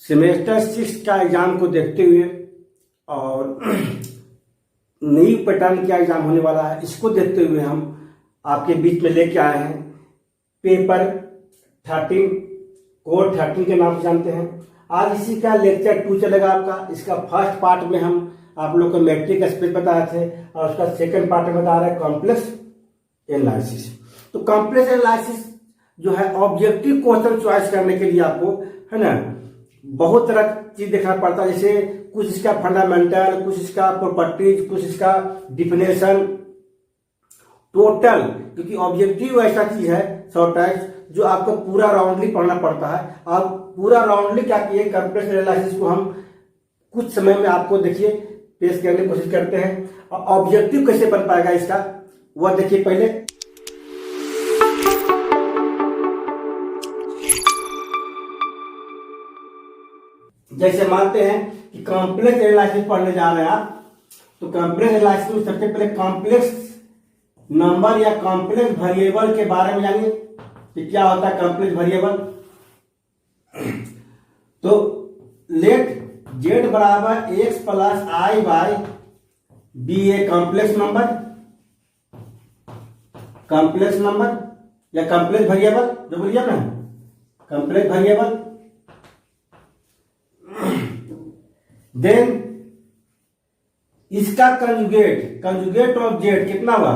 Semester 6 का exam को देखते हुए और नई पैटर्न का एग्जाम होने वाला है, इसको देखते हुए हम आपके बीच में लेके आए हैं पेपर 13 कोर 13 के नाम से जानते हैं। आज इसी का लेक्चर 2 चलेगा आपका। इसका फर्स्ट पार्ट में हम आप लोग को मैट्रिक स्पेस बताए थे और उसका सेकंड पार्ट में बता रहे हैं कॉम्प्लेक्स एनालिसिस। तो कॉम्प्लेक्स एनालिसिस जो है ऑब्जेक्टिव क्वेश्चन चॉइस करने के लिए आपको है ना बहुत तरह की चीज देखना पड़ता है, जैसे कुछ इसका फंडामेंटल, कुछ इसका प्रॉपर्टीज, कुछ इसका डिफिनेशन टोटल, क्योंकि ऑब्जेक्टिव ऐसा चीज है शॉर्ट टाइप्स जो आपको पूरा राउंडली पढ़ना पड़ता है। आप पूरा राउंडली क्या किए कॉम्प्लेक्स एनालिसिस को हम कुछ समय में आपको देखिए पेश करने की कोशिश करते हैं। और ऑब्जेक्टिव कैसे बन पाएगा इसका वह देखिए पहले। जैसे मानते हैं कि कॉम्प्लेक्स एनालिसिस पढ़ने जा रहे हैं आप, तो कॉम्प्लेक्स एनालिसिस में सबसे पहले कॉम्प्लेक्स नंबर या कॉम्प्लेक्स वेरिएबल के बारे में जानिए कि क्या होता है कॉम्प्लेक्स वेरिएबल। तो लेट z बराबर x plus i y be a complex number या कॉम्प्लेक्स वेरिएबल, जो बोलिए ना कॉम्प्लेक्स वेरिएबल। देन इसका कंजुगेट ऑफ जेड कितना हुआ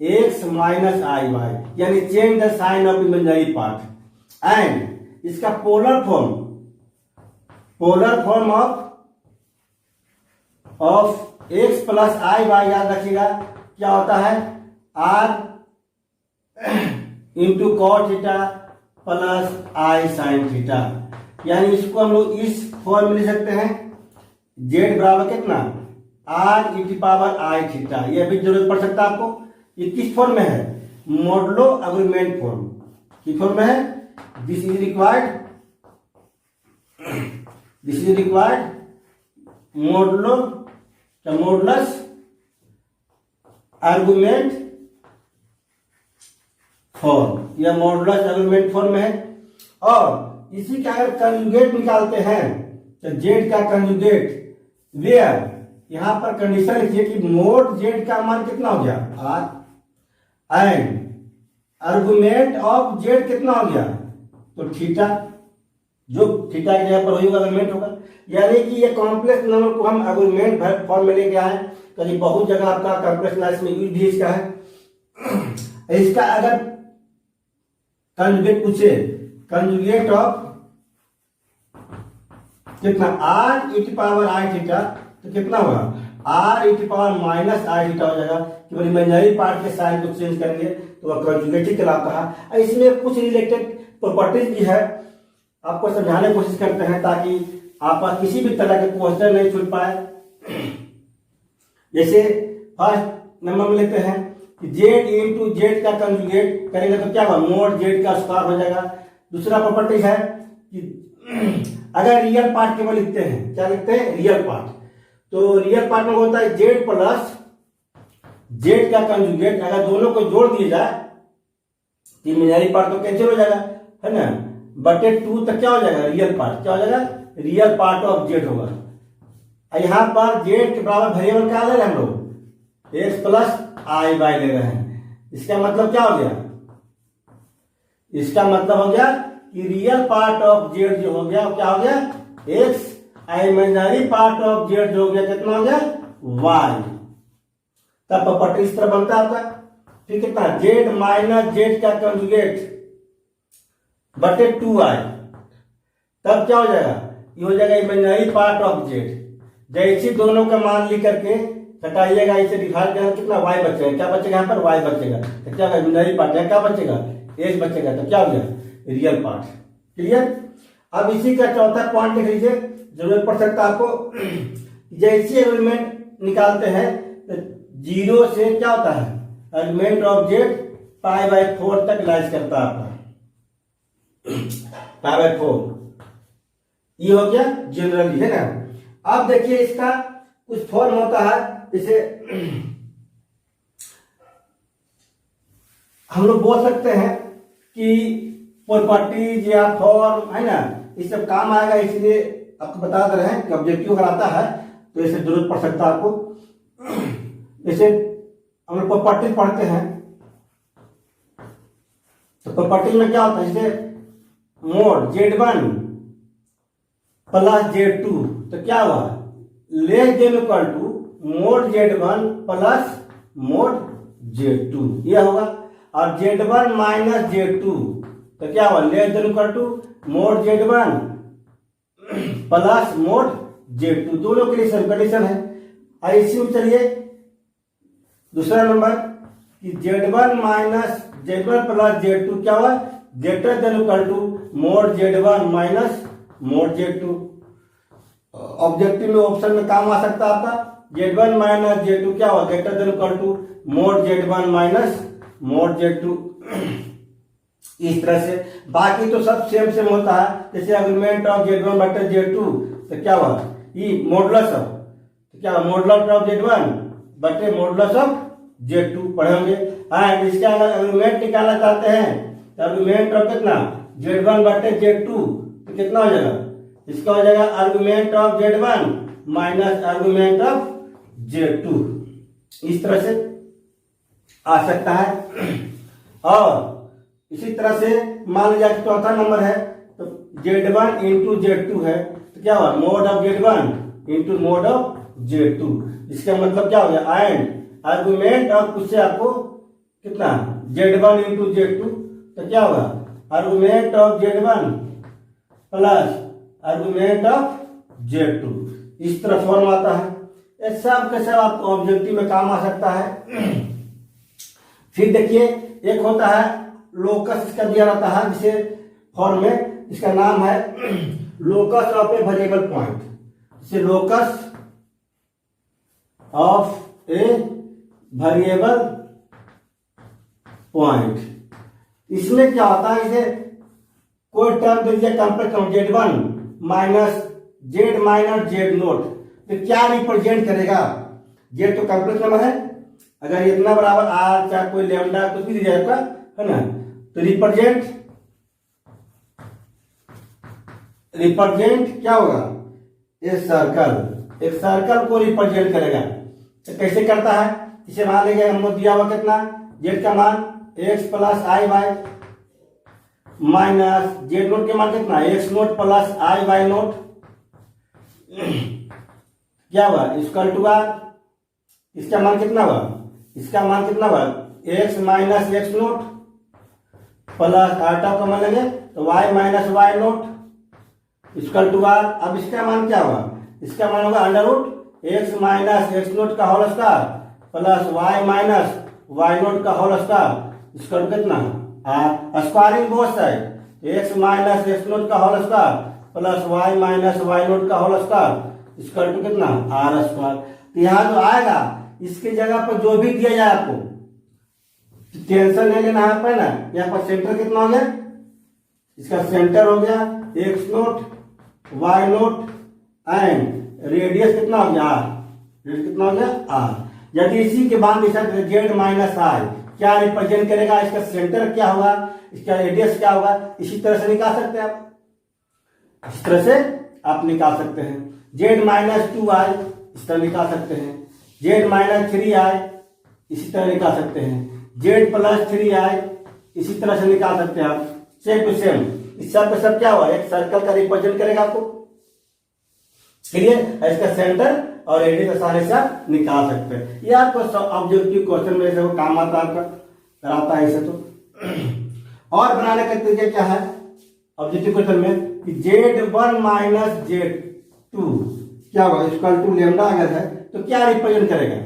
x माइनस आई वाई, यानी change the sign of imaginary part. And इसका polar form of x plus I y, याद रखिएगा क्या होता है r into cos theta plus i sine theta. यानी इसको हम लोग इस फॉर्म में लिख सकते हैं z बराबर कितना r ई पावर आई थीटा। यह भी जरूरत पड़ सकता है आपको। ये किस फॉर्म में है मॉडलो अग्रीमेंट फॉर्म की फॉर्म में है। This is required modulus argument form, यह मॉडुलस आर्गुमेंट फॉर्म में है। और इसी का अगर कंजुगेट निकालते हैं तो जेड का कंजुगेट वेयर, यहां पर कंडीशन लिखिए कि मोड जेड का मान कितना हो गया R, and argument of Z कितना हो गया तो थीटा, जो थीटा की जगह पर होगा आर्गुमेंट होगा। यानी कि ये कॉम्प्लेक्स नंबर को हम आर्गुमेंट फॉर्म में लेके आए। कहीं बहुत जगह आपका कॉम्प्लेक्स एनालिसिस में यूज भी इसका है। इसका अगर कंजुगेट पूछे, कंजुगेट ऑफ कितना r ई पावर आई थीटा, तो कितना होगा r ई पावर माइनस आई थीटा हो जाएगा। केवल इमेजिनरी पार्ट के साइन को चेंज करेंगे तो वह कंजुगेट कहलाता है। इसमें कुछ रिलेटेड प्रॉपर्टीज भी है, आपको समझाने की कोशिश करते हैं ताकि आप किसी भी तरह के क्वेश्चन नहीं छूट पाए। जैसे फर्स्ट नंबर में लेते हैं कि जेड इंटू जेड का कंजुगेट करेंगे तो क्या होगा मोड जेड का स्क्वायर हो जाएगा। दूसरा प्रॉपर्टी है कि अगर रियल पार्ट केवल लिखते हैं, क्या लिखते हैं रियल पार्ट, तो रियल पार्ट में होता है जेड प्लस जेड का कंजुगेट। अगर दोनों को जोड़ दिया जाए तो इमेजिनरी पार्ट तो कैंसिल हो जाएगा है ना, बटे 2 तक क्या हो जाएगा रियल पार्ट, क्या हो जाएगा रियल पार्ट ऑफ जेड होगा। यहां पर जेड के बराबर वेरिएबल क्या ले रहे हैं हम लोग एक्स प्लस आई बाई ले रहे हैं। इसका मतलब क्या हो गया, इसका मतलब हो गया कि रियल पार्ट ऑफ जेड जो हो गया क्या हो गया x, imaginary part of Z जो हो गया कितना हो गया वाई। तब प्रॉपर्टी इस तरह बनता है आपका। फिर कितना जेड माइनस जेड का कंजुगेट बटे 2i, तब क्या हो जाएगा ये हो जाएगा इमेजिनरी पार्ट ऑफ जेड। जैसे दोनों का मान लिख करके हटाइएगा, इसे डिवाइड करेंगे कितना y बचेगा, क्या बचेगा यहाँ पर y बचेगा, तो क्या इमेजिनरी पार्ट है क्या बचेगा x बचेगा, तो क्या हो गया रियल पार्ट। क्लियर। अब इसी का चौथा पॉइंट लिख लीजिए, जरूरत पड़ सकता है आपको। जैसे एलिमेंट निकालते हैं तो 0 से क्या होता है element of Z pi by 4 तक लाइज करता है आपका पाई बाई 4। ये हो गया जनरली है ना। अब देखिए इसका कुछ फॉर्म होता है, जैसे हम लोग बोल सकते हैं कि प्रॉपर्टीज या फॉर्म है ना, ये सब काम आएगा, इसलिए आपको बता दे रहे हैं कि ऑब्जेक्टिव अगर आता है तो ऐसे जरूरत पड़ सकता है आपको। जैसे हम लोग प्रॉपर्टी पढ़ते हैं तो प्रॉपर्टी में क्या होता है, जैसे मोड Z1 प्लस Z2 तो क्या हुआ, less than equal to mod Z1 plus mod Z2 यह होगा। और Z1 माइनस Z2 तो क्या हुआ, less than equal to mod Z1 plus mod Z2, दोनों के लिए सेम कंडीशन है। और इसी में चलिए दूसरा नंबर कि Z1 minus Z1 plus Z2 क्या हुआ, greater than equal to mod Z1 minus mod Z2। Objective में ऑप्शन में काम आ सकता है आपका Z1 माइनस Z2 क्या हुआ, greater than equal to mod Z1 minus mod Z2। इस तरह से बाकी तो सब सेम होता है। जैसे आर्गुमेंट ऑफ Z1 बटे Z2 तो क्या हुआ, ये मॉडुलस ऑफ तो क्या हुआ, मॉडुलस ऑफ Z1 बटे मॉडुलस ऑफ Z2 पढ़ेंगे। एंड इसका अगर आर्गुमेंट निकालना चाहते हैं तो आर्गुमेंट ऑफ कितना, Z1 बटे Z2 तो कितना हो जाएगा, इसका हो जाएगा argument of Z1 minus argument of Z2। इस तरह से आ सकता है। और इसी तरह से मान लीजिए चौथा नंबर है तो Z1 इंटू Z2 है तो क्या हुआ, mode of Z1 into mode of Z2। इसका मतलब क्या हो गया, एंड आर्गुमेंट ऑफ पूछे आपको कितना Z1 इंटू Z2 तो क्या होगा, argument of Z1 plus argument of Z2। इस तरह फॉर्म आता है। ये सब के सब आपको ऑब्जेक्टिव में काम आ सकता है। फिर देखिए एक होता है लोकस, इसका दिया रहता है जिसे फॉर्म में, इसका नाम है locus of a variable point. इसे locus of a variable point, इसमें क्या होता है, इसे कोई टर्म दे दिया complex Z1 minus Z minus Z nought तो क्या रिप्रेजेंट करेगा, Z तो कॉम्प्लेक्स नंबर है, अगर इतना बराबर R चाहे कोई लेमडा कुछ भी दिया जाएगा है ना, तो रिप्रेजेंट क्या होगा, एक सर्कल को रिप्रेजेंट करेगा। तो कैसे करता है, इसे मान लेंगे हमको दिया हुआ कितना, Z का मान x प्लस आई वाई माइनस Z नोट के मान कितना x नोट प्लस आई वाई नोट क्या हुआ, इक्वल टू R। इसका मान कितना हुआ, इसका मान कितना हुआ, x minus x naught plus आटा का मान लेंगे तो y minus y naught equal to R। अब इसका मान क्या हुआ, इसका मान होगा under root x minus x naught का whole square plus y minus y naught का होल स्क्वायर इक्वल टू कितना R। Squaring both side x minus x naught का whole square plus y minus y naught का whole square equal to कितना R square. तो यहाँ जो आएगा इसकी जगह पर जो भी दिया जाए आपको टेंशन नहीं लेना है पे ना। यहाँ पर सेंटर कितना हो गया, इसका सेंटर हो गया X nought Y nought and radius कितना हो गया R, रेडियस कितना हो गया R। यदि इसी के बाद Z माइनस आई क्या रिप्रेजेंट करेगा, इसका सेंटर क्या होगा, इसका रेडियस क्या होगा, इसी तरह से निकाल सकते हैं आप, इस तरह से आप निकाल सकते हैं। Z माइनस 2i इस तरह निकाल सकते हैं, Z माइनस 3i इसी तरह निकाल सकते हैं, Z प्लस 3i इसी तरह से निकाल सकते हैं आप, सेम टू सेम। इस सब का सब क्या हुआ, एक सर्कल का रिप्रेजेंट करेगा आपको, क्लियर। इसका सेंटर और रेडियस आसानी से आप निकाल सकते हैं। ये आपको ऑब्जेक्टिव क्वेश्चन में से काम आता है, आपका कराता है इसे। तो और बनाने का तरीका क्या है ऑब्जेक्टिव क्वेश्चन में कि Z1 माइनस Z2 क्या होगा इक्वल टू लेमडा अगर है तो क्या रिप्रेजेंट करेगा,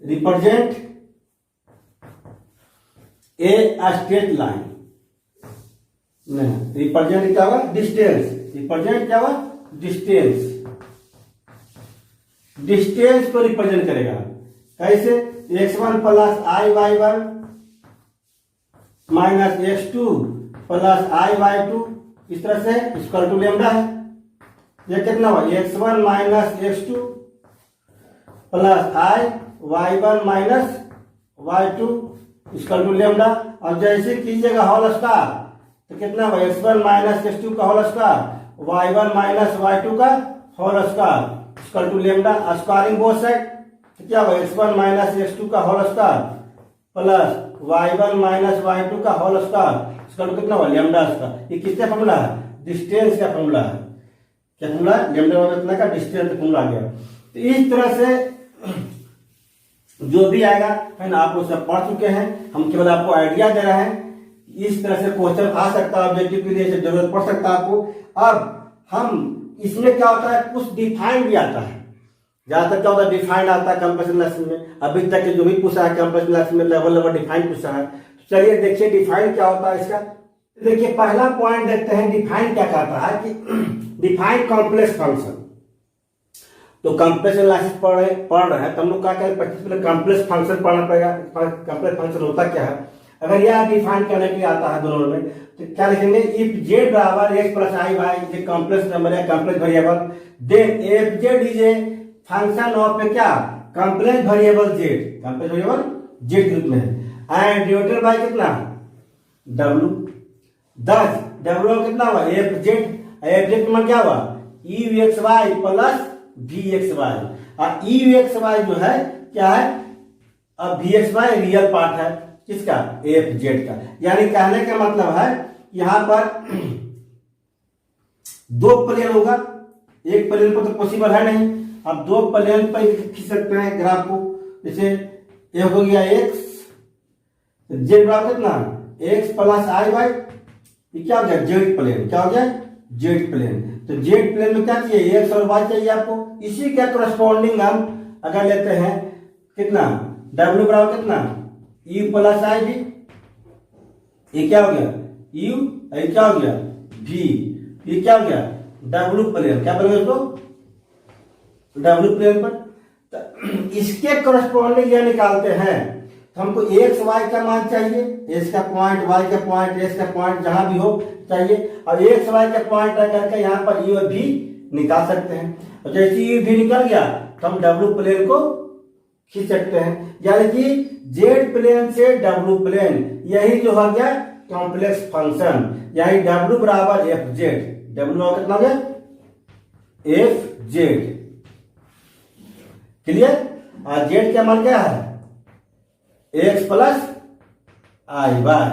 रिप्रेजेंट ए स्ट्रेट लाइन, नहीं रिप्रेजेंट क्या होगा डिस्टेंस, रिप्रेजेंट क्या होगा डिस्टेंस, डिस्टेंस को रिप्रेजेंट करेगा। कैसे, x1 प्लस आई Y one minus x2 plus आई वाई टू इस तरह से इक्वल टू लेमडा है। यह कितना हुआ x1 minus x2 plus I Y one minus Y two equal to lambda. और जैसे कीजिएगा होल स्क्वायर तो कितना हुआ x1 माइनस x2 का whole square y1 minus y2 का whole square equal to lambda, squaring both side, तो क्या होगा x1 माइनस x2 का whole square plus y1 minus y2 का होल स्क्वायर इक्वल टू कितना हुआ लेमडा स्क्वायर। ये किसका फॉर्मूला है? डिस्टेंस का फॉर्मूला है। क्या फॉर्मूला है? लेमडा इतना का डिस्टेंस का फॉर्मूला आ गया। तो इस तरह से जो भी आएगा है आप लोग सब पढ़ चुके हैं, हम केवल आपको आइडिया दे रहे हैं। इस तरह से क्वेश्चन आ सकता है ऑब्जेक्टिव के लिए, जरूरत पड़ सकता है आपको। अब हम इसमें क्या होता है, कुछ डिफाइन भी आता है। ज्यादातर क्या होता है डिफाइंड आता है कंप्रेशन लेसन में। अभी तक जो भी पूछा है कंप्रेशन लेसन में लेवल डिफाइन पूछा है। तो चलिए देखिए डिफाइन क्या होता है इसका। देखिए पहला पॉइंट देखते हैं डिफाइन क्या कहता है कि डिफाइन कॉम्प्लेक्स फंक्शन। तो कॉम्प्लेक्स एनालिसिस पढ़ रहे हैं तो हम लोग क्या करें, 25 पहले कॉम्प्लेक्स फंक्शन पढ़ना पड़ेगा। कॉम्प्लेक्स फंक्शन होता क्या है, अगर यह डिफाइन करने के लिए आता है दोनों में, तो क्या लिखेंगे, इफ जेड बराबर एक्स प्लस आई वाई, ये कॉम्प्लेक्स नंबर है, complex variable, then f Z is a function of क्या, complex variable z, complex variable z group में है, एंड डिनोटेड बाय कितना डब्ल्यू। दस डब्ल्यू कितना हुआ एफ जेड मान क्या हुआ u x y plus v x y. और यू एक्स वाई जो है क्या है, अब v x y real part है किसका, एफ जेड का। यानी कहने का मतलब है यहां पर दो प्लेन होगा, एक प्लेन पर तो पॉसिबल है नहीं। अब दो प्लेन पर खींच सकते हैं ग्राफ को, जैसे एक हो गया एक्स, जेड बराबर कितना एक्स प्लस आई वाई, ये क्या हो गया जेड प्लेन, क्या हो गया जेड प्लेन। तो जेड प्लेन में क्या चाहिए, एक्स और वाई चाहिए आपको। इसी के करस्पॉन्डिंग हम अगर लेते हैं कितना डब्ल्यू बराबर कितना यू प्लस आई भी, ये क्या हो गया यू, ये क्या हो गया भी, ये क्या हो गया डब्ल्यू प्लेन, क्या बनेगा इसको डब्ल्यू प्लेन पर। तो इसके करस्पॉन्डिंग यह निकालते हैं, तो हमको एक्स वाई का मान चाहिए, एक्स का पॉइंट वाई का पॉइंट एक्स का पॉइंट जहां भी हो चाहिए। और एक्स वाई का पॉइंट करके यहाँ पर यू भी निकाल सकते हैं। और जैसे यू भी निकल गया तो हम डब्ल्यू प्लेन को खींच सकते हैं। यानी कि जेड प्लेन से डब्ल्यू प्लेन, यही जो हो गया कॉम्प्लेक्स फंक्शन, यानी डब्ल्यू बराबर एफ जेड, डब्ल्यू कितना हो गया एफ जेड, क्लियर। और जेड का मान क्या है एक्स प्लस आई वाई,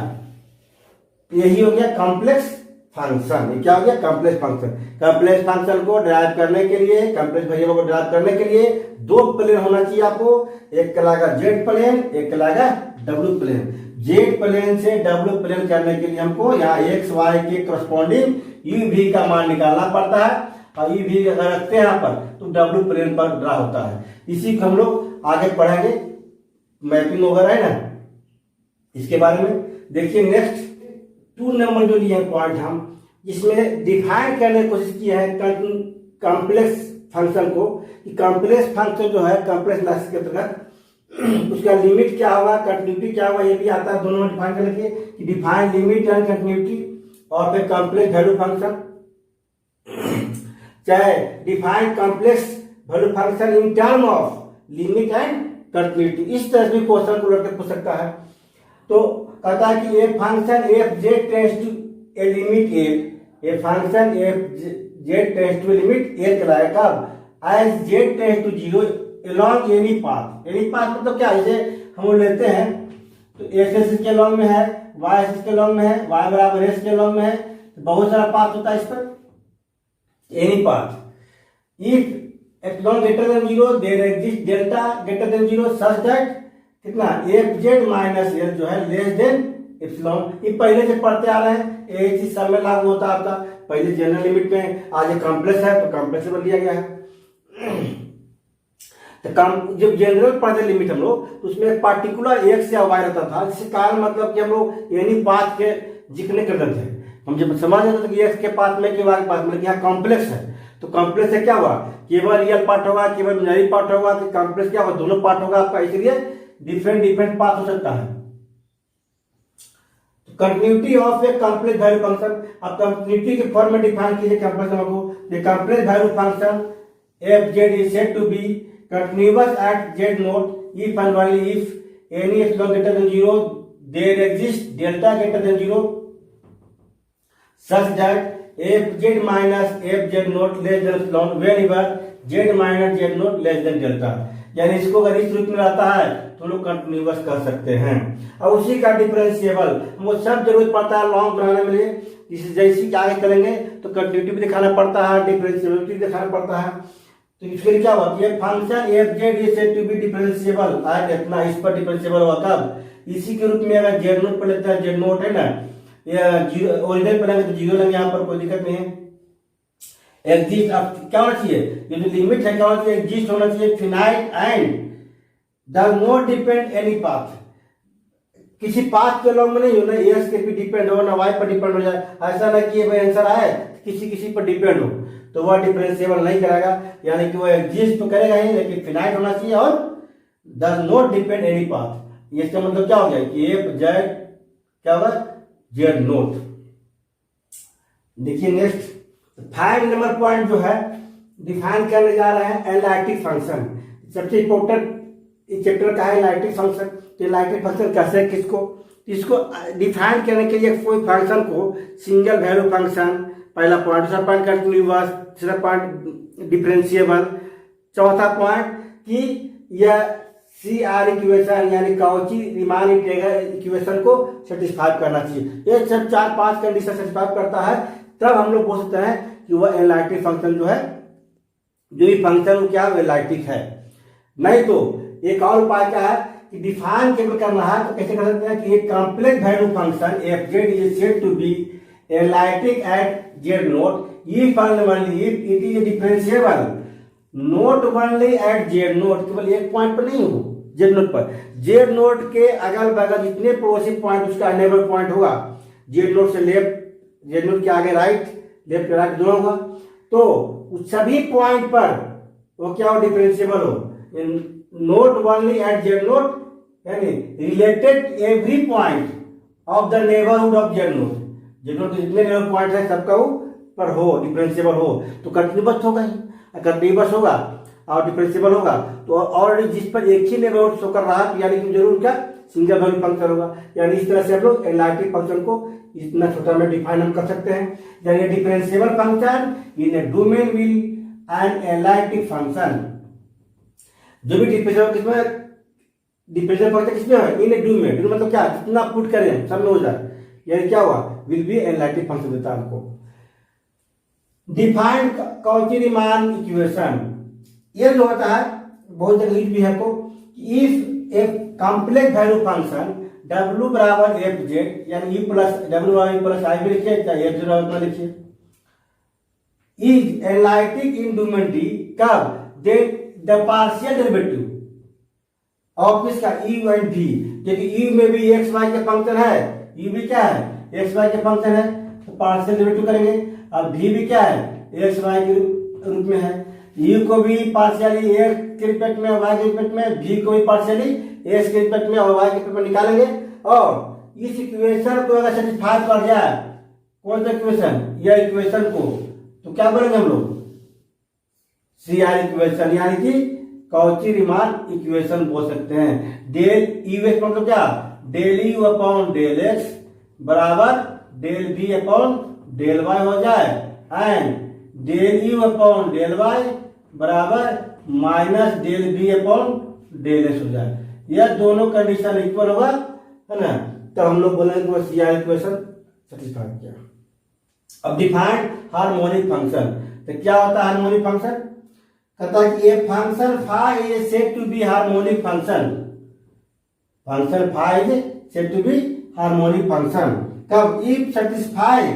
यही हो गया कॉम्प्लेक्स फंक्शन। ये क्या हो गया कॉम्प्लेक्स फंक्शन। कॉम्प्लेक्स फंक्शन को ड्राइव करने के लिए, कॉम्प्लेक्स वेरिएबल को ड्राइव करने के लिए दो प्लेन होना चाहिए आपको, एक कहलाएगा जेड प्लेन, एक कहलाएगा डब्ल्यू प्लेन। जेड प्लेन से डब्ल्यू प्लेन करने के लिए हमको यहाँ एक्स वाई के करस्पॉन्डिंग यू भी का मान निकालना पड़ता है। और यू भी अगर रखते हैं यहाँ पर तो डब्ल्यू प्लेन पर ड्रा होता है। इसी को हम लोग आगे पढ़ेंगे, मैपिंग वगैरह है ना, इसके बारे में। देखिए नेक्स्ट 2 नंबर जो लिए पॉइंट हम इसमें डिफाइन करने की कोशिश की है कॉम्प्लेक्स फंक्शन को, कि कॉम्प्लेक्स फंक्शन जो है कॉम्प्लेक्स एनालिसिस के तहत उसका लिमिट क्या होगा, कंटिन्यूटी क्या होगा, ये भी आता है दोनों में डिफाइन करने के, कि डिफाइन लिमिट एंड कंटिन्यूटी। और फिर कॉम्प्लेक्स वैल्यू फंक्शन, चाहे define complex value function in term of limit and continuity, इस तरह भी क्वेश्चन को लड़के पूछ सकता है। तो कहता है कि a function F z tends to a limit a function F z tends to limit a कहलाएगा as z tends to 0 along any path. Any path मतलब क्या, जैसे हम लेते हैं तो एक्स एक्सिस के लॉन्ग में है, वाई एक्सिस के लॉन्ग में है, वाई बराबर एक्स के लॉन्ग में है, तो बहुत सारा पाथ होता है इस पर, any path. If epsilon greater than 0 there exist delta greater than 0 such that कितना एफ जेड माइनस एल जो है लेस देन एप्सिलॉन। ये पहले से पढ़ते आ रहे हैं, यही चीज सब में लागू होता है आपका। पहले जनरल लिमिट में, आज ये कॉम्प्लेक्स है तो कॉम्प्लेक्स में दिया गया है। तो जब जनरल पढ़ते लिमिट हम लोग तो उसमें एक पार्टिकुलर एक्स या वाई रहता था, जिसके कारण मतलब कि हम लोग एनी पाथ के जिक्र करते थे। हम जब समझ जाते थे कि एक्स के पाथ में कि वाई के पाथ में, यहाँ कॉम्प्लेक्स है तो कॉम्प्लेक्स से क्या हुआ, केवल रियल पार्ट होगा, केवल इमेजिनरी पार्ट होगा, कि कॉम्प्लेक्स क्या होगा दोनों पार्ट होगा आपका, इसलिए डिफरेंट पाथ हो सकता है। Continuity of a complex value function, आप कंटिन्यूटी के फॉर्म में डिफाइन कीजिए कॉम्प्लेक्स को। The complex value function F Z is said to be continuous at Z nought if and only if any epsilon greater than 0 there exist delta greater than 0 such that F Z minus F Z nought less than epsilon variable Z minus Z nought less than delta. यानी इसको अगर इस रूप में रहता है तो लोग कंटिन्यूअस कह सकते हैं। और उसी का डिफरेंशिएबल हमको सब जरूरत पड़ता है लॉन्ग बनाने में लिए, जैसे कि आगे करेंगे तो कंटिन्यूटी भी दिखाना पड़ता है, डिफरेंशिएबिलिटी दिखाना पड़ता है। तो इसके लिए क्या हुआ कि function F Z is said to be differentiable, आज इतना इस पर डिफरेंशिएबल हुआ कब, इसी के रूप में अगर जेड नोट पर लेता है, जेड नोट है ना, या जीरो ओरिजिनल पर लेंगे तो जीरो लेंगे, यहाँ पर कोई दिक्कत नहीं है। एग्जिस्ट अब क्या होना चाहिए, ये जो लिमिट है क्या होना चाहिए, एग्जिस्ट होना चाहिए, finite and does not depend any path, किसी पाथ के लॉन्ग में नहीं हो, ना एस के पे डिपेंड हो ना वाई पर डिपेंड हो जाए, ऐसा ना कि भाई आंसर आए किसी किसी पर डिपेंड हो तो वह डिफरेंशिएबल नहीं करेगा, यानी कि वो एग्जिस्ट तो करेगा ही लेकिन फिनाइट होना चाहिए और does not depend any path. इसका मतलब क्या हो गया कि एफ जेड क्या होगा, जेड नोट। देखिए नेक्स्ट 5 नंबर पॉइंट जो है डिफाइन करने जा रहे हैं एनालिटिक फंक्शन। सबसे इंपॉर्टेंट इस चैप्टर का है एनालिटिक फंक्शन। तो एनालिटिक फंक्शन कैसे किसको, इसको डिफाइन करने के लिए कोई फंक्शन को सिंगल वैल्यू फंक्शन, पहला पॉइंट, दूसरा पॉइंट कंटिन्यूअस, तीसरा पॉइंट डिफरेंशिएबल, चौथा पॉइंट कि यह सी आर इक्वेशन यानी काउची रीमान इक्वेशन को सेटिस्फाई करना चाहिए। ये सब 4-5 कंडीशन सेटिस्फाई करता है तब हम लोग बोल सकते हैं कि वह एनालिटिक फंक्शन जो है, जो भी फंक्शन क्या है एनालिटिक है। नहीं तो एक और उपाय क्या है कि डिफाइन केवल करना है तो कैसे कर सकते हैं कि एक complex value function F Z is said to be analytic at Z nought if and only if it is differentiable not only at Z nought, केवल एक पॉइंट पर नहीं हो जेड नोट पर, जेड नोट के अगल बगल जितने पड़ोसी पॉइंट उसका नेबर पॉइंट होगा, जेड नोट से लेफ्ट, जेड नोट के आगे राइट, लेफ्ट राइट दोनों होगा, तो उस सभी पॉइंट पर वो क्या हो डिफरेंशिएबल हो, not only at Z naught यानी related every point of the neighbourhood of z naught, z note के जितने नेबर पॉइंट है सबका वो पर हो डिफरेंशिएबल हो तो कंटिन्यूअस होगा ही, कंटिन्यूअस होगा और डिफरेंशिएबल होगा तो ऑलरेडी जिस पर एक ही नेबरहुड शो कर रहा है तो यानी कि जरूर क्या सिंगल वैल्यू फंक्शन होगा। यानी इस तरह से हम लोग एनालिटिक फंक्शन को इतना छोटा में डिफाइन हम कर सकते हैं, यानी differentiable function in A domain will and analytic function, जो भी डिफरेंशिएबल किसमें, डिफरेंशिएबल फंक्शन किसमें है इन ए डोमेन, डोमेन मतलब क्या जितना पुट करें सब में हो जाए, यानी क्या हुआ विल बी एनालिटिक फंक्शन देता है हमको। डिफाइंड काउची रीमान इक्वेशन, ये जो होता है बहुत जगह भी है को if a complex value function w बराबर एफ जेड यानी u प्लस w बराबर प्लस आई भी लिखिए चाहे एफ जेड बराबर लिखिए, is analytic in domain D कब, then the partial derivative of इसका u एंड v, क्योंकि u में भी x y के फंक्शन है, u भी क्या है x y के फंक्शन है तो पार्शियल डेरिवेटिव करेंगे, अब v भी क्या है x y के रूप में है, u को भी पार्शियली x के रिस्पेक्ट में y के रिस्पेक्ट में, v को भी पार्शियली x के रिस्पेक्ट में और y के रिस्पेक्ट में निकालेंगे और इस इक्वेशन को अगर सेटिस्फाई कर जाए, कौन सा इक्वेशन, यह इक्वेशन को, तो क्या बोलेंगे हम लोग सी आर इक्वेशन यानी कि काउची रीमान इक्वेशन बोल सकते हैं। डेल यू एक्स मतलब क्या, del u upon del x बराबर del b upon del y हो जाए and del u upon del y बराबर minus del b upon del x हो जाए, यह दोनों कंडीशन इक्वल होगा है ना, तो हम लोग बोलेंगे वो सी आर इक्वेशन सेटिस्फाई किया। अब डिफाइंड हार्मोनिक फंक्शन, तो क्या होता है हार्मोनिक फंक्शन, कहता है कि a function phi is said to be harmonic function, function phi is said to be harmonic function कब, if satisfy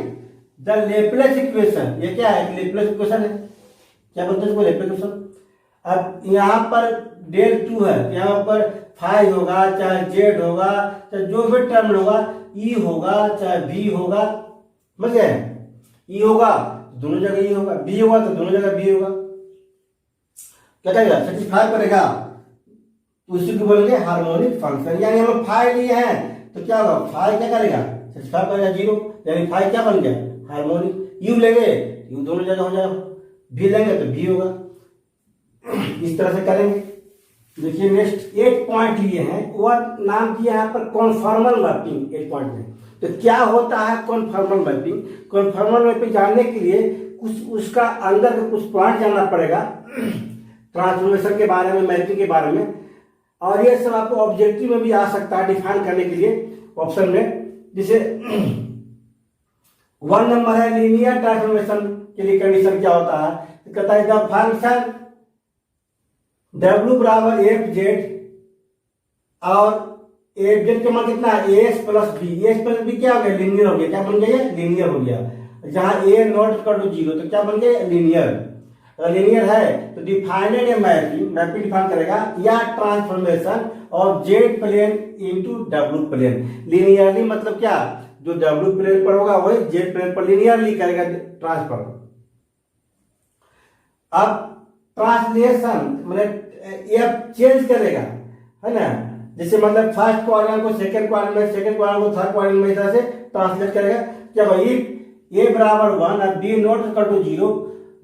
the Laplace equation, ये क्या है लेप्लेस इक्वेशन है, क्या बोलते हैं इसको लेप्लेस इक्वेशन। अब यहाँ पर डेल 2 है, यहाँ पर फाई होगा चाहे जेड होगा चाहे जो भी टर्म होगा, ई होगा चाहे बी होगा, समझ गए, ई होगा दोनों जगह ई होगा, बी होगा तो दोनों जगह बी होगा, क्या करेगा सेटिस्फाई करेगा, उसी को बोलेंगे हार्मोनिक फंक्शन। यानी हम लोग फाई लिए हैं तो क्या होगा फाई क्या करेगा सेटिस्फाई करेगा 0, यानी फाई क्या बन गया हार्मोनिक, यू लेंगे यू दोनों जगह हो जाएगा, भी लेंगे तो भी होगा, इस तरह से करेंगे। देखिए नेक्स्ट 8 पॉइंट लिए हैं, वह नाम किया यहाँ पर कॉन्फॉर्मल मैपिंग 8 पॉइंट में, तो क्या होता है कॉन्फॉर्मल मैपिंग? कॉन्फॉर्मल मैपिंग जानने के लिए कुछ उसका अंदर का कुछ पॉइंट जानना पड़ेगा ट्रांसफॉर्मेशन के बारे में, मैपिंग के बारे में, और ये सब आपको ऑब्जेक्टिव में भी आ सकता है डिफाइन करने के लिए ऑप्शन में। जैसे 1 नंबर है लीनियर ट्रांसफॉर्मेशन के लिए कंडीशन क्या होता है, तो कहता है द फंक्शन w बराबर एफ जेड और एफ जेड का मान कितना है S plus B. S plus B क्या हो गया? लीनियर हो गया। क्या बन गया? लीनियर हो गया। जहां ए नॉट इक्वल टू 0 तो क्या बन गया? लीनियर। अगर लीनियर है तो defined a mapping, mapping define करेगा या transformation of Z plane into W plane. Linearly मतलब क्या? जो डब्ल्यू प्लेन पर होगा वही जेड प्लेन पर लीनियरली करेगा ट्रांसफर। अब ट्रांसलेशन मतलब एफ चेंज करेगा, है ना। जैसे मतलब फर्स्ट क्वाड्रेंट को सेकंड क्वाड्रेंट में, सेकंड क्वाड्रेंट को थर्ड क्वाड्रेंट में, इस तरह से ट्रांसलेट करेगा। क्या भाई ए बराबर 1 और B not equal to 0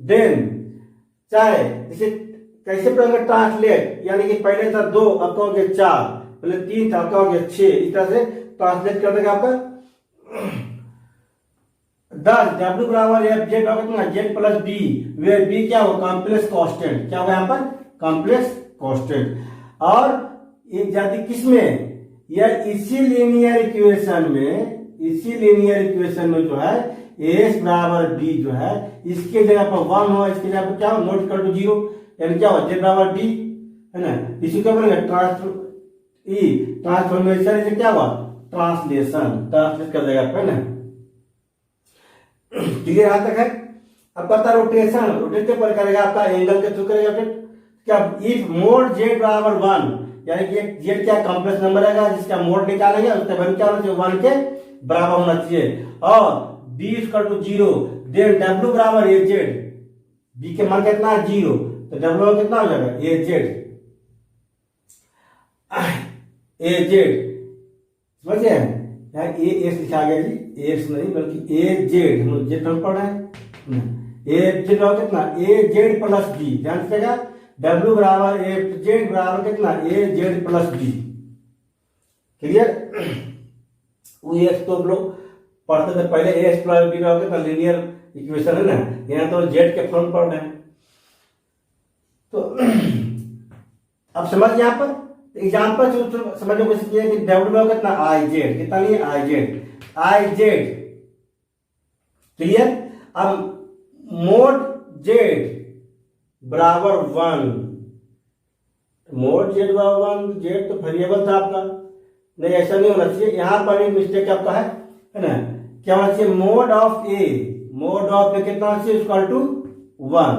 then चाहे इसे कैसे पढ़ेंगे? ट्रांसलेट, यानी कि पहले था 2 अब कहोगे 4, पहले 3 था अब कहोगे 6, इस तरह से ट्रांसलेट कर देगा आपका 10 डब्ल्यू बराबर एफ जेड होगा जेड प्लस बी, वे बी क्या हो? Complex constant. क्या होगा यहाँ पर? Complex constant. और एक जाति किसमें? या इसी लीनियर इक्वेशन में, इसी लीनियर इक्वेशन में जो है एस बराबर बी जो है इसके जगह पर 1 हो, इसके जगह पर क्या हो? नॉट इक्वल टू 0, यानी क्या हो? जेड बराबर डी, है ना। इसी को बोलेंगे ट्रांसफॉर्मेशन। इसे क्या हुआ? ट्रांसलेशन, ट्रांसलेट कर देगा आपका, है ना। क्लियर यहां तक है? अब करता रोटेशन, रोटेट पर करेगा आपका एंगल के थ्रू करेगा रोटेट। क्या? इफ मोड जेड बराबर 1, यानी कि जेड क्या कॉम्प्लेक्स नंबर रहेगा जिसका मोड निकालेंगे उसका वैल्यू क्या होना चाहिए? 1 के बराबर होना चाहिए। और B equal to 0 then W बराबर ए जेड। बी के मान कितना है? 0, तो डब्ल्यू कितना हो जाएगा? ए जेड, ए जेड। समझे? यहाँ ए एस लिखा गया जी, एस नहीं बल्कि ए जेड, हम लोग जेड पढ़ रहे हैं। ए जेड बराबर कितना? ए जेड प्लस बी। ध्यान रखिएगा डब्ल्यू बराबर ए जेड बराबर कितना? ए जेड प्लस बी। क्लियर? वो एस तो लोग पढ़ते थे पहले, एस प्लस बी बराबर कितना? लीनियर इक्वेशन है ना। यहाँ तो जेड के फॉर्म पढ़ रहे हैं। तो अब समझ यहाँ पर एग्जाम्पल समझने की कोशिश किया कि डब्ल्यू बराबर कितना? I Z. कितना नहीं? I Z, I Z. Clear? अब मोड जेड बराबर 1, मोड जेड बराबर 1, जेड तो वेरिएबल था आपका, नहीं ऐसा नहीं होना चाहिए। यहां पर एक मिस्टेक आपका है ना। क्या होना चाहिए? Mod of a, mod of a कितना होना चाहिए? Equal to 1,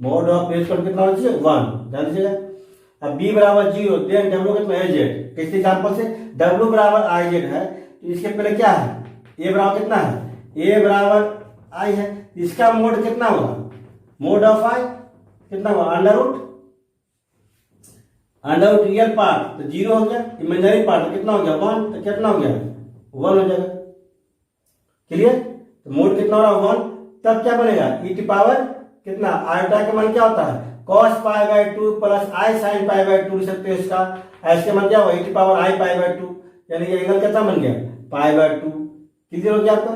mod of a equal कितना होना चाहिए? 1। ध्यान दीजिएगा। अब बी बराबर 0 देन डब्ल्यू कितना? ए जेड। कैसे एग्जाम्पल से? डब्ल्यू बराबर आई जेड है तो इसके पहले क्या है? ए बराबर कितना है? ए बराबर आई है, इसका मोड कितना होगा? मोड ऑफ आई कितना हुआ? अंडर रूट रियल पार्ट तो 0 हो गया, इमेजिनरी पार्ट तो कितना हो गया? 1, तो कितना हो गया? 1 हो जाएगा। क्लियर? तो मोड कितना हो रहा? 1। तब क्या बनेगा? ई टी पावर कितना? आयोटा का मान क्या होता है? cos pi by 2 plus i sine pi by 2 लिख सकते हो इसका। ऐसे मान क्या होगा? E T power I pi by 2, यानी ये एंगल कितना बन गया? Pi by 2। क्लियर हो गया आपका?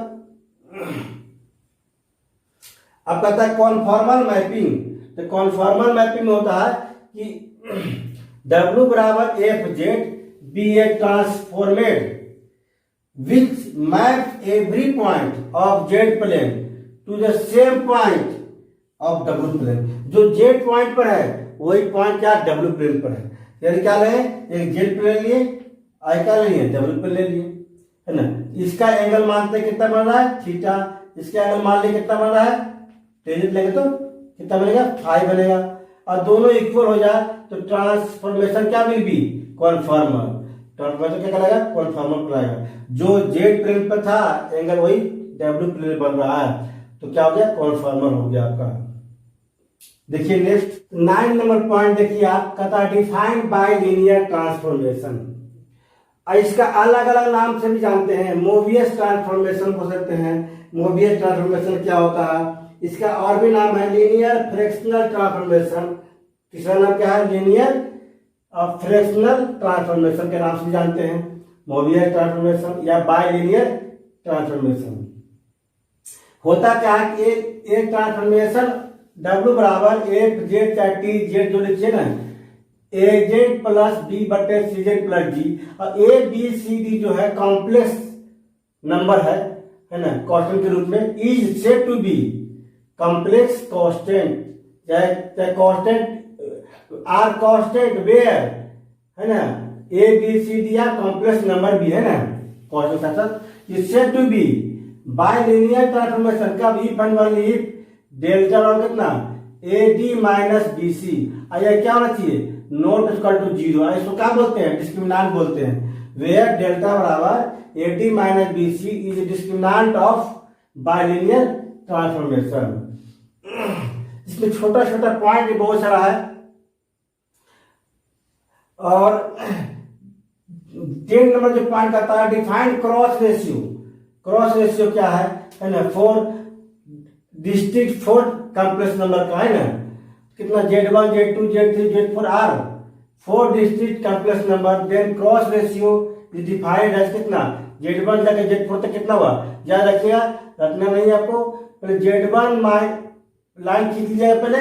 अब कहता है कॉन्फॉर्मल मैपिंग। तो कॉन्फॉर्मल मैपिंग होता है कि W बराबर F z be a transformed which map every point of Z plane to the same point of डब्ल्यू प्लेन। जो जेड पॉइंट पर है वही पॉइंट क्या? डब्ल्यू प्लेन पर है। यानी क्या ले? एक जेड प्लेन लिए, आई क्या लिए? डब्ल्यू प्लेन ले लिए, है ना। इसका एंगल मानते कितना बन रहा है? थीटा। इसका एंगल मान लिया कितना बन रहा है? टेंजेंट लेंगे तो कितना बनेगा? फाई बनेगा। और दोनों इक्वल हो जाए तो ट्रांसफॉर्मेशन क्या विल बी? कॉन्फॉर्मल। ट्रांसफॉर्मेशन क्या कराएगा? कॉन्फॉर्मल कराएगा। जो जेड प्लेन पर था एंगल वही डब्ल्यू प्लेन बन रहा है, तो क्या हो गया? कॉन्फॉर्मल हो गया आपका। देखिए नेक्स्ट 9 नंबर पॉइंट देखिए आप, कहता है डिफाइंड बाय लीनियर ट्रांसफॉर्मेशन। इसका अलग अलग नाम से भी जानते हैं, मोबियस ट्रांसफॉर्मेशन हो सकते हैं। मोबियस ट्रांसफॉर्मेशन क्या होता है? इसका और भी नाम है लीनियर फ्रैक्शनल ट्रांसफॉर्मेशन। तीसरा नाम क्या है? लीनियर फ्रैक्शनल ट्रांसफॉर्मेशन के नाम से जानते हैं। मोबियस ट्रांसफॉर्मेशन या बाइलिनियर ट्रांसफॉर्मेशन। होता क्या है कि एक ट्रांसफॉर्मेशन W बराबर एफ जेड चाहे टी जेड जो लिखिए ना, ए जेड प्लस बी बटे सी जेड प्लस डी, और ए बी सी डी जो है कॉम्प्लेक्स नंबर है ना, कांस्टेंट के रूप में, is said to be complex constant, चाहे कांस्टेंट आर कांस्टेंट वेयर, है ना, ए बी सी डी या कॉम्प्लेक्स नंबर भी है ना कांस्टेंट के साथ, is said to be bilinear transformation. कब? If and only if delta बराबर कितना, a D minus B c, यह क्या होना चाहिए, नॉट इक्वल टू जीरो। इसको क्या बोलते हैं, डिस्क्रिमिनेंट बोलते हैं। वेयर डेल्टा बराबर A D minus B C is discriminant of bilinear transformation. इसमें छोटा छोटा पॉइंट भी बहुत सारा है, और 10 नंबर जो पॉइंट आता है, defined cross ratio. Cross ratio क्या है ना, 4 डिस्ट्रिक्ट 4 कॉम्प्लेक्स नंबर का है ना, कितना, Z1 Z2 Z3 Z4 are 4 distinct complex number, then cross ratio is defined as कितना, Z1 जाके Z4 तक कितना हुआ, याद रखिएगा, रखना नहीं आपको, पहले Z1 लाइन खींच लीजिएगा, पहले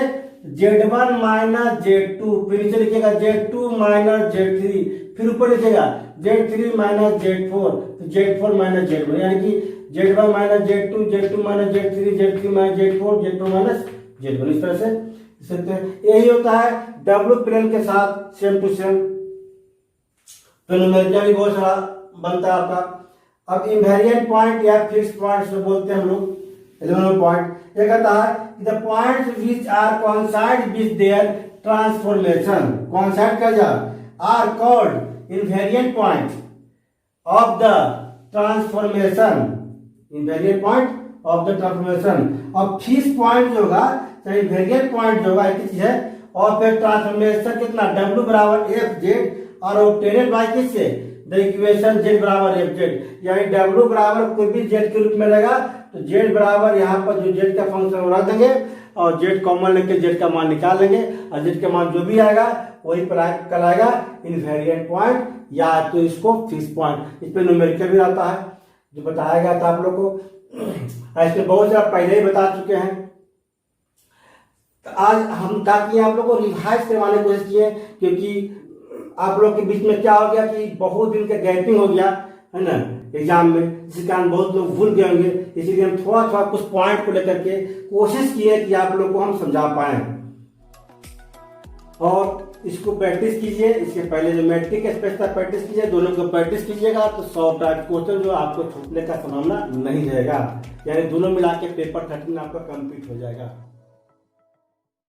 Z1 माइनस Z2, फिर नीचे लिखिएगा Z2 माइनस Z3, फिर ऊपर लिखिएगा Z3 माइनस Z4, तो Z4 माइनस Z1, यानी कि Z1 minus Z2, Z2 minus Z3, Z3 minus Z4, Z4 minus Z1, इस तरह से यही होता है W प्लेन के साथ सेम टू सेम। तो न्यूमेरिकल भी बहुत सारा बनता है आपका। अब इनवेरिएंट पॉइंट या फिक्स पॉइंट जो बोलते हैं हम लोग, 11 पॉइंट, ये कहता है the points which are coincide with their transformation, coincide कर जा, are called invariant point of the transformation, invariant point of the transformation. और फिक्स पॉइंट जो होगा, चाहे इनवेरिएंट पॉइंट जो होगा, एक चीज है, और फिर ट्रांसफॉर्मेशन कितना, W बराबर एफ जेड, और ऑब्टेनेड बाय किससे, द इक्वेशन Z बराबर एफ जेड, यानी W बराबर कोई भी Z के रूप में लगा तो Z बराबर यहाँ पर जो Z का फंक्शन रख देंगे, और Z कॉमन लेके Z का मान निकाल लेंगे, और Z का मान जो भी आएगा वही कहलाएगा इनवेरिएंट पॉइंट, या तो इसको फिक्स पॉइंट। इस पर न्यूमेरिकल भी आता है जो बताया गया था आप लोग को, इसमें बहुत सारा पहले ही बता चुके हैं। तो आज हम ताकि आप लोग को रिवाइज करवाने की कोशिश किए, क्योंकि आप लोग के बीच में क्या हो गया कि बहुत दिन का गैपिंग हो गया है ना एग्जाम में, इसी कारण बहुत लोग भूल गए होंगे, इसीलिए हम थोड़ा थोड़ा कुछ पॉइंट को लेकर के कोशिश किए कि आप लोग को हम समझा पाए। और इसको प्रैक्टिस कीजिए, इसके पहले जो मैट्रिक स्पेस था प्रैक्टिस कीजिए, दोनों को प्रैक्टिस कीजिएगा तो 100 टाइप क्वेश्चन जो आपको छूटने का संभावना नहीं रहेगा, यानी दोनों मिला के पेपर 13 आपका कंप्लीट हो जाएगा।